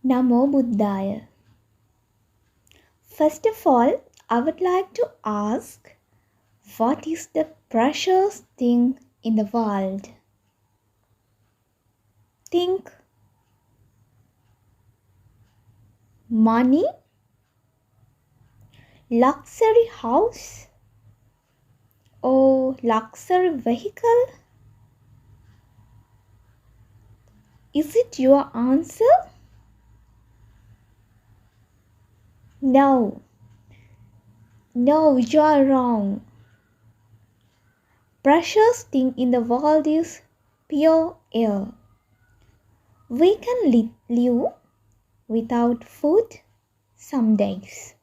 NAMO Buddhaya. First of all, I would like to ask, what is the precious thing in the world? Think. Money? Luxury house? Or luxury vehicle? Is it your answer? No, you are wrong. Precious thing in the world is pure air. We can live without food some days.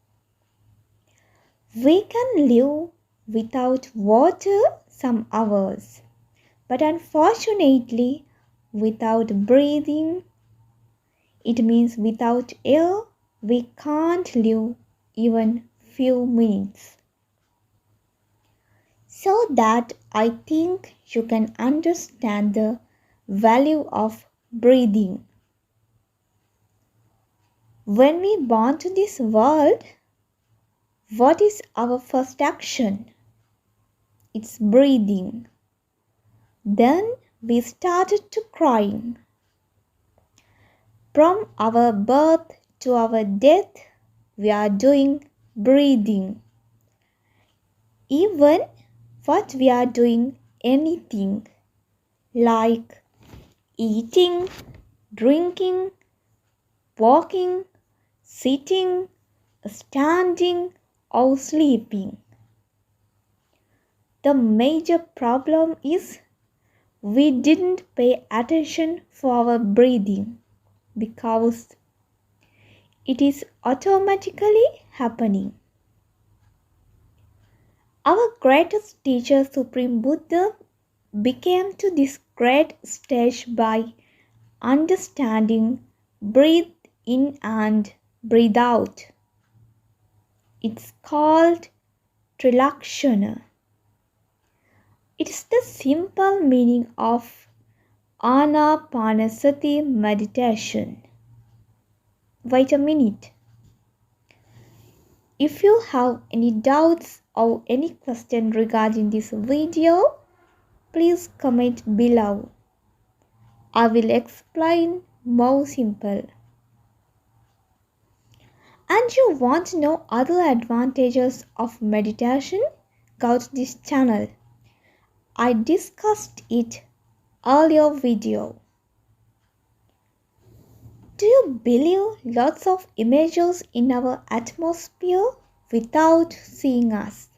We can live without water some hours. But unfortunately, without breathing, it means without air, we can't live even few minutes. So that I think you can understand the value of breathing. When we born to this world, what is our first action? It's breathing. Then we started to crying. From our birth to our death, we are doing breathing. Even what we are doing anything like eating, drinking, walking, sitting, standing or sleeping. The major problem is we didn't pay attention for our breathing because it is automatically happening. Our greatest teacher, Supreme Buddha, became to this great stage by understanding breathe in and breathe out. It's called Trilakshana. It is the simple meaning of ANAPANASATHI meditation. Wait a minute. If you have any doubts or any question regarding this video, please comment below. I will explain more simple. And you want to know other advantages of meditation? Go to this channel. I discussed it earlier video. Do you believe lots of images in our atmosphere without seeing us?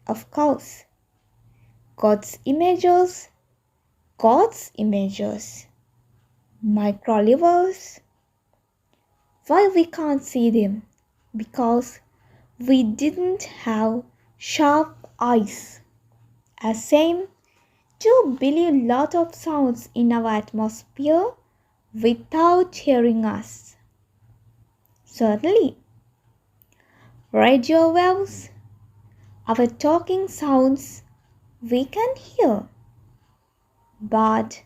Of course. God's images, microlivers. Why we can't see them? Because we didn't have sharp eyes. As same, do you believe lot of sounds in our atmosphere without hearing us? Certainly. Radio waves, our talking sounds, we can hear. But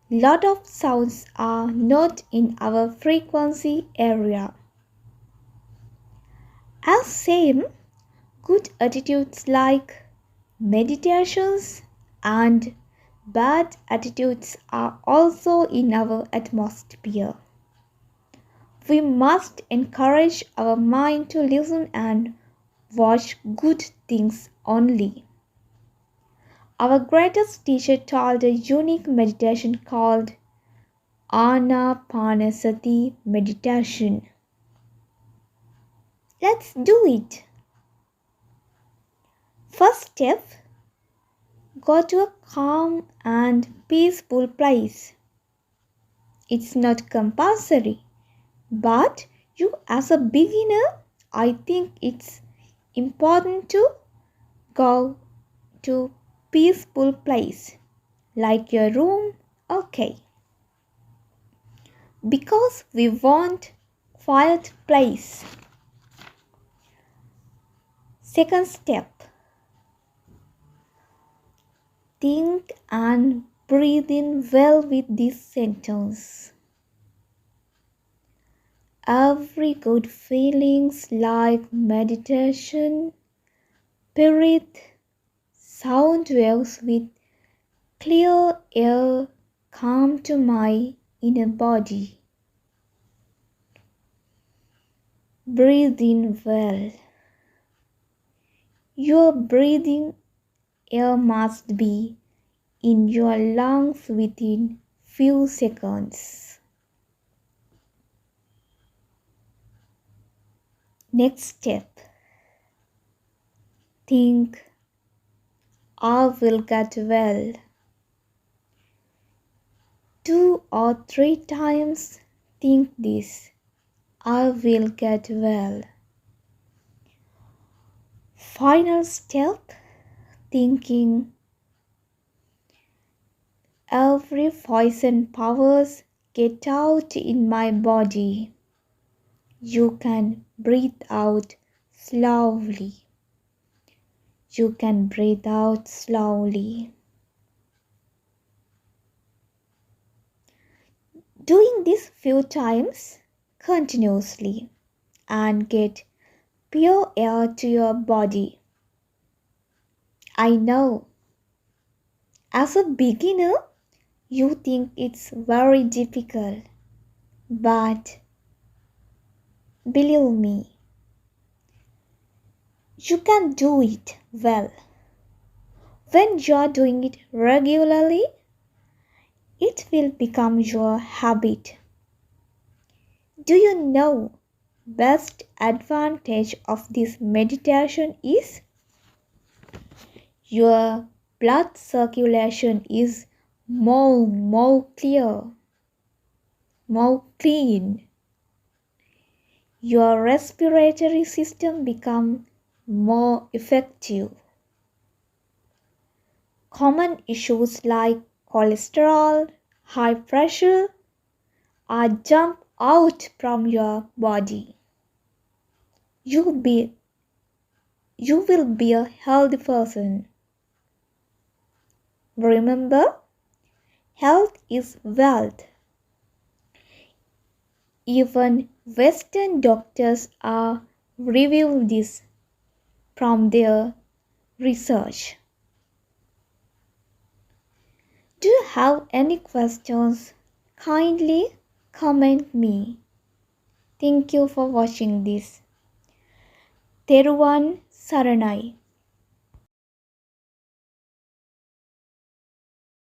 lot of sounds are not in our frequency area. As same, good attitudes like meditations and bad attitudes are also in our atmosphere. We must encourage our mind to listen and watch good things only. Our greatest teacher taught a unique meditation called ANAPANASATHI meditation. Let's do it. First step, go to a calm and peaceful place. It's not compulsory, but you as a beginner, I think it's important to go to peaceful place like your room. Okay, because we want quiet place. Second step, think and breathe in well with this sentence. every good feelings like meditation, spirit, sound waves with clear air come to my inner body. Breathe in well. Your breathing air must be in your lungs within few seconds. Next step. Think, I will get well. 2 or 3 times think this, I will get well. Final step, thinking, every poison powers get out in my body. You can breathe out slowly. You can breathe out slowly. Doing this few times continuously and get pure air to your body. I know, as a beginner, you think it's very difficult, but believe me, you can do it well. When you are doing it regularly, it will become your habit. Do you know best advantage of this meditation is your blood circulation is more clear, more clean. Your respiratory system become more effective. Common issues like cholesterol, high pressure are jump out from your body. You will be a healthy person. Remember, health is wealth. Even Western doctors are reviewing this from their research. Do you have any questions? Kindly comment me. Thank you for watching this. Teruvan Saranai.